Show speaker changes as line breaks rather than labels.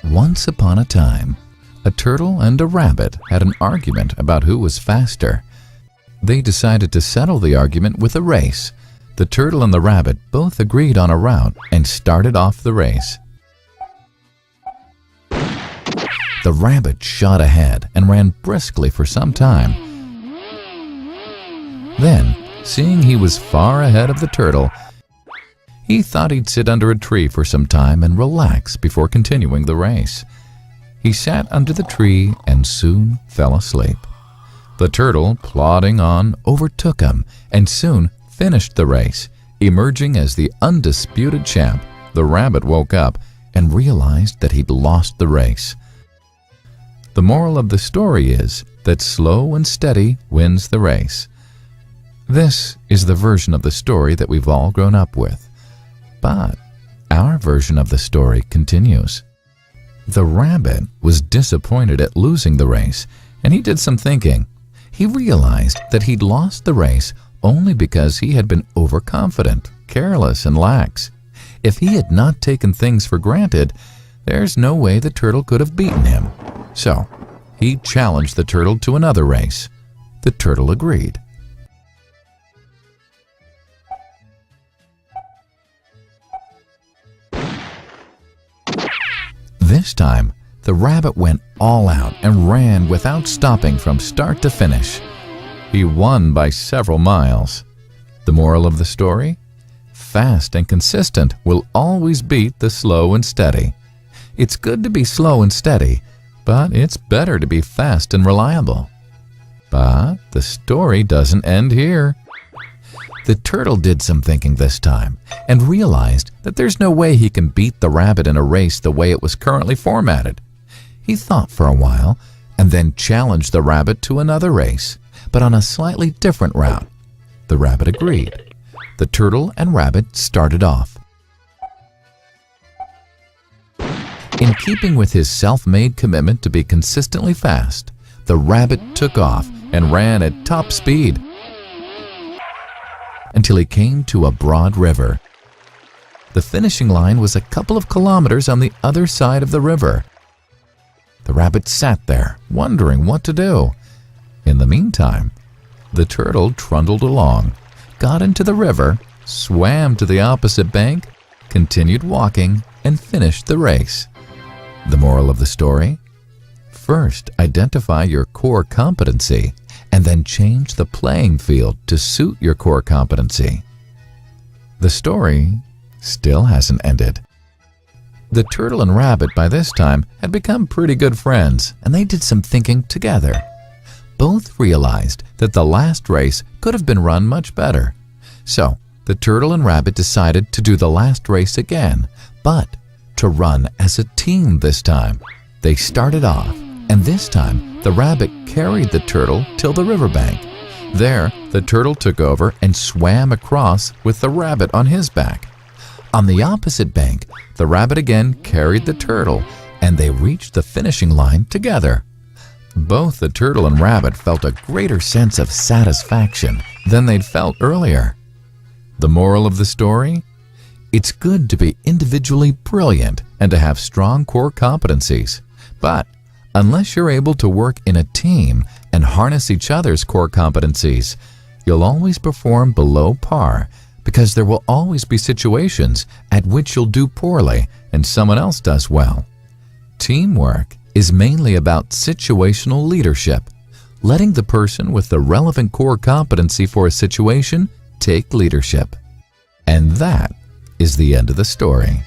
Once upon a time, a turtle and a rabbit had an argument about who was faster. They decided to settle the argument with a race. The turtle and the rabbit both agreed on a route and started off the race. The rabbit shot ahead and ran briskly for some time. Then, seeing he was far ahead of the turtle, he thought he'd sit under a tree for some time and relax before continuing the race. He sat under the tree and soon fell asleep. The turtle, plodding on, overtook him and soon finished the race. Emerging as the undisputed champ, the rabbit woke up and realized that he'd lost the race. The moral of the story is that slow and steady wins the race. This is the version of the story that we've all grown up with. But our version of the story continues. The rabbit was disappointed at losing the race, and he did some thinking. He realized that he'd lost the race only because he had been overconfident, careless, and lax. If he had not taken things for granted, there's no way the turtle could have beaten him. So, he challenged the turtle to another race. The turtle agreed. This time, the rabbit went all out and ran without stopping from start to finish. He won by several miles. The moral of the story? Fast and consistent will always beat the slow and steady. It's good to be slow and steady, but it's better to be fast and reliable. But the story doesn't end here. The turtle did some thinking this time and realized that there's no way he can beat the rabbit in a race the way it was currently formatted. He thought for a while and then challenged the rabbit to another race, but on a slightly different route. The rabbit agreed. The turtle and rabbit started off. In keeping with his self-made commitment to be consistently fast, the rabbit took off and ran at top speed until he came to a broad river. The finishing line was a couple of kilometers on the other side of the river. The rabbit sat there, wondering what to do. In the meantime, the turtle trundled along, got into the river, swam to the opposite bank, continued walking, and finished the race. The moral of the story? First, identify your core competency and then change the playing field to suit your core competency. The story still hasn't ended. The turtle and rabbit by this time had become pretty good friends, and they did some thinking together. Both realized that the last race could have been run much better. So, the turtle and rabbit decided to do the last race again, but to run as a team this time. They started off, and this time the rabbit carried the turtle till the riverbank. There, the turtle took over and swam across with the rabbit on his back. On the opposite bank, the rabbit again carried the turtle, and they reached the finishing line together. Both the turtle and rabbit felt a greater sense of satisfaction than they'd felt earlier. The moral of the story? It's good to be individually brilliant and to have strong core competencies. But unless you're able to work in a team and harness each other's core competencies, you'll always perform below par, because there will always be situations at which you'll do poorly and someone else does well. Teamwork is mainly about situational leadership, letting the person with the relevant core competency for a situation take leadership. And that is the end of the story.